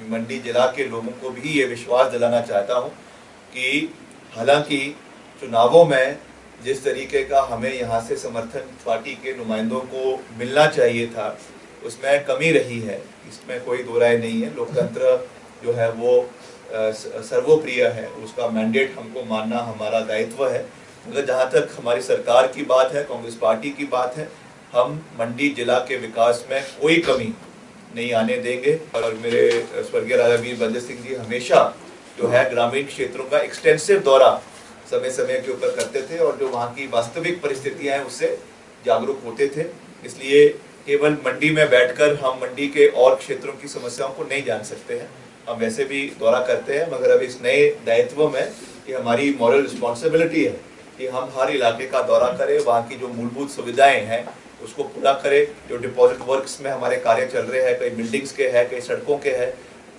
मंडी जिला के लोगों को भी ये विश्वास दिलाना चाहता हूँ कि हालांकि चुनावों में जिस तरीके का हमें यहाँ से समर्थन पार्टी के नुमाइंदों को मिलना चाहिए था उसमें कमी रही है, इसमें कोई दो राय नहीं है। लोकतंत्र जो है वो सर्वोप्रिय है, उसका मैंडेट हमको मानना हमारा दायित्व है। मगर जहाँ तक हमारी सरकार की बात है, कांग्रेस पार्टी की बात है, हम मंडी जिला के विकास में कोई कमी नहीं आने देंगे। और मेरे स्वर्गीय राजा वीर भद्र सिंह जी हमेशा जो है ग्रामीण क्षेत्रों का एक्सटेंसिव दौरा समय समय के ऊपर करते थे और जो वहाँ की वास्तविक परिस्थितियाँ हैं उससे जागरूक होते थे। इसलिए केवल मंडी में बैठकर हम मंडी के और क्षेत्रों की समस्याओं को नहीं जान सकते हैं। हम वैसे भी दौरा करते हैं, मगर अब इस नए दायित्व में ये हमारी मॉरल रिस्पॉन्सिबिलिटी है कि हम हर इलाके का दौरा करें, वहाँ की जो मूलभूत सुविधाएं हैं उसको पूरा करें। जो डिपॉजिट वर्क्स में हमारे कार्य चल रहे हैं, कई बिल्डिंग्स के हैं, कई सड़कों के हैं,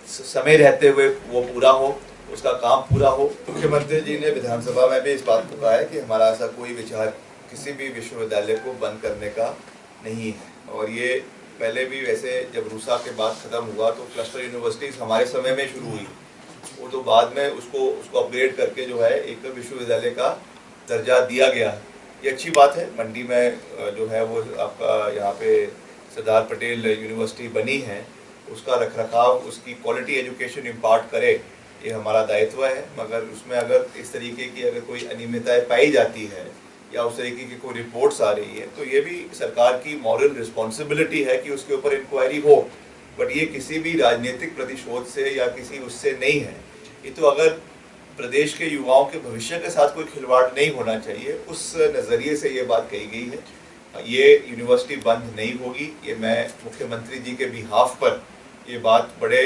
समय रहते हुए वो पूरा हो, उसका काम पूरा हो। मुख्यमंत्री जी ने विधानसभा में भी इस बात को कहा है कि हमारा ऐसा कोई विचार किसी भी विश्वविद्यालय को बंद करने का नहीं है। और ये पहले भी वैसे जब रूसा के बाद ख़त्म हुआ तो क्लस्टर यूनिवर्सिटीज़ हमारे समय में शुरू हुई, वो तो बाद में उसको अपग्रेड करके जो है एक विश्वविद्यालय का दर्जा दिया गया। ये अच्छी बात है। मंडी में जो है वो आपका यहाँ पे सरदार पटेल यूनिवर्सिटी बनी है, उसका रखरखाव, उसकी क्वालिटी एजुकेशन इम्पार्ट करे, ये हमारा दायित्व है। मगर उसमें अगर इस तरीके की अगर कोई अनियमितताएं पाई जाती है या उस तरीके की कोई रिपोर्ट्स आ रही है तो ये भी सरकार की मॉरल रिस्पॉन्सिबिलिटी है कि उसके ऊपर इंक्वायरी हो। बट ये किसी भी राजनीतिक प्रतिशोध से या किसी उससे नहीं है। ये तो अगर प्रदेश के युवाओं के भविष्य के साथ कोई खिलवाड़ नहीं होना चाहिए, उस नज़रिए से ये बात कही गई है। ये यूनिवर्सिटी बंद नहीं होगी, ये मैं मुख्यमंत्री जी के बिहाफ पर ये बात बड़े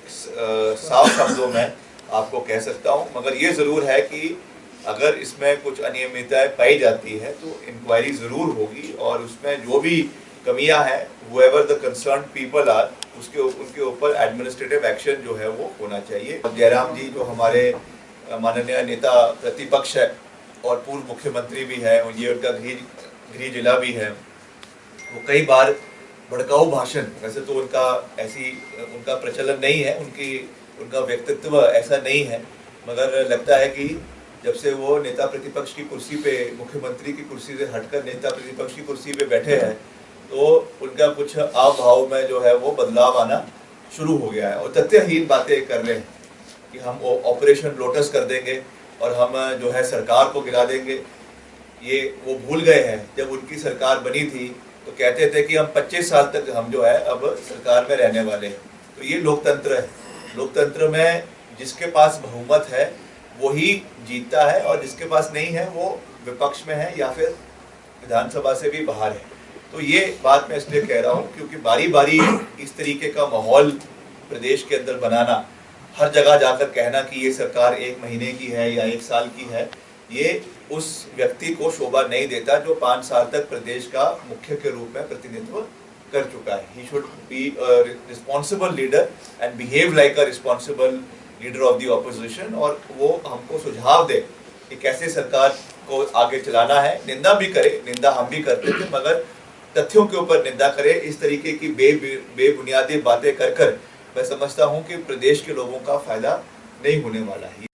साफ शब्दों में आपको कह सकता हूँ। मगर ये ज़रूर है कि अगर इसमें कुछ अनियमितताएं पाई जाती है तो इंक्वायरी ज़रूर होगी और उसमें जो भी कमियां हैं, whoever the concerned people are, उनके ऊपर एडमिनिस्ट्रेटिव एक्शन जो है वो होना चाहिए। जयराम जी जो हमारे माननीय नेता प्रतिपक्ष है और पूर्व मुख्यमंत्री भी है, ये उनका गृह जिला भी है, वो कई बार भड़काऊ भाषण, वैसे तो उनका प्रचलन नहीं है, उनका व्यक्तित्व ऐसा नहीं है, मगर लगता है कि जब से वो नेता प्रतिपक्ष की कुर्सी पे, मुख्यमंत्री की कुर्सी से हटकर नेता प्रतिपक्ष की कुर्सी पे बैठे हैं तो उनका कुछ आव भाव में जो है वो बदलाव आना शुरू हो गया है और तथ्यहीन बातें कर रहे हैं कि हम ऑपरेशन लोटस कर देंगे और हम जो है सरकार को गिरा देंगे। ये वो भूल गए हैं जब उनकी सरकार बनी थी तो कहते थे कि हम 25 साल तक हम जो है अब सरकार में रहने वाले हैं। तो ये लोकतंत्र है। लोकतंत्र में जिसके पास बहुमत है वही जीतता है और जिसके पास नहीं है वो विपक्ष में है या फिर विधानसभा से भी बाहर है। तो ये बात मैं इसलिए कह रहा हूँ क्योंकि बारी बारी इस तरीके का माहौल प्रदेश के अंदर बनाना, हर जगह जाकर कहना कि ये सरकार 1 महीने की है या 1 साल की है, ये उस व्यक्ति को शोभा नहीं देता जो 5 साल तक प्रदेश का मुख्य के रूप में प्रतिनिधित्व कर चुका है। He should be a responsible leader and behave like a responsible leader of the opposition और वो हमको सुझाव दे कि कैसे सरकार को आगे चलाना है। निंदा भी करे, निंदा हम भी करते थे, मगर तथ्यों के ऊपर निंदा करे। इस तरीके की बेबुनियादी बातें कर मैं समझता हूँ कि प्रदेश के लोगों का फायदा नहीं होने वाला है।